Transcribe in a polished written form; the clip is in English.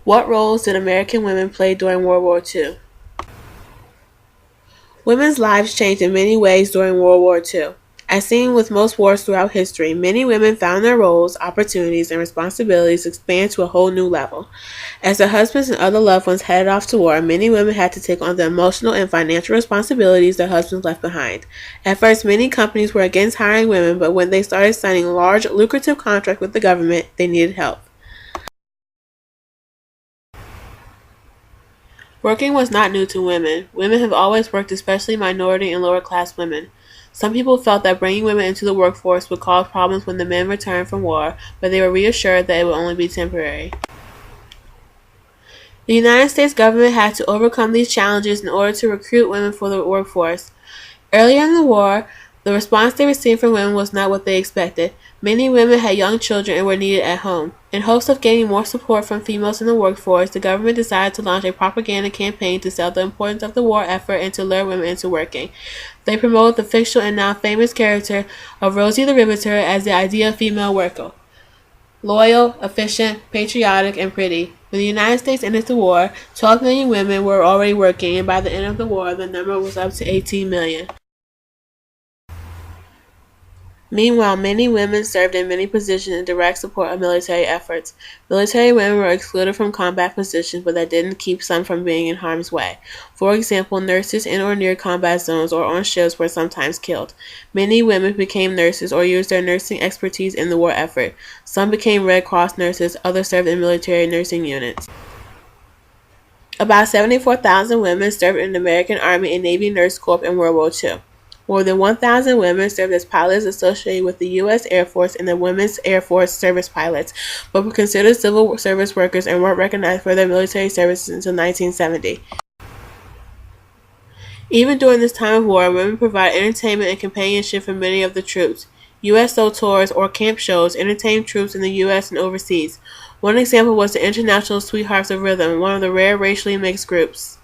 What roles did American women play during World War II? Women's lives changed in many ways during World War II. As seen with most wars throughout history, many women found their roles, opportunities, and responsibilities expand to a whole new level. As their husbands and other loved ones headed off to war, many women had to take on the emotional and financial responsibilities their husbands left behind. At first, many companies were against hiring women, but when they started signing large, lucrative contracts with the government, they needed help. Working was not new to women. Women have always worked, especially minority and lower class women. Some people felt that bringing women into the workforce would cause problems when the men returned from war, but they were reassured that it would only be temporary. The United States government had to overcome these challenges in order to recruit women for the workforce. Earlier in the war, the response they received from women was not what they expected. Many women had young children and were needed at home. In hopes of gaining more support from females in the workforce, the government decided to launch a propaganda campaign to sell the importance of the war effort and to lure women into working. They promoted the fictional and now famous character of Rosie the Riveter as the ideal female worker. Loyal, efficient, patriotic, and pretty. When the United States ended the war, 12 million women were already working, and by the end of the war, the number was up to 18 million. Meanwhile, many women served in many positions in direct support of military efforts. Military women were excluded from combat positions, but that didn't keep some from being in harm's way. For example, nurses in or near combat zones or on ships were sometimes killed. Many women became nurses or used their nursing expertise in the war effort. Some became Red Cross nurses, others served in military nursing units. About 74,000 women served in the American Army and Navy Nurse Corps in World War II. More than 1,000 women served as pilots associated with the U.S. Air Force and the Women's Air Force Service Pilots, but were considered civil service workers and weren't recognized for their military services until 1970. Even during this time of war, women provided entertainment and companionship for many of the troops. USO tours or camp shows entertained troops in the U.S. and overseas. One example was the International Sweethearts of Rhythm, one of the rare racially mixed groups.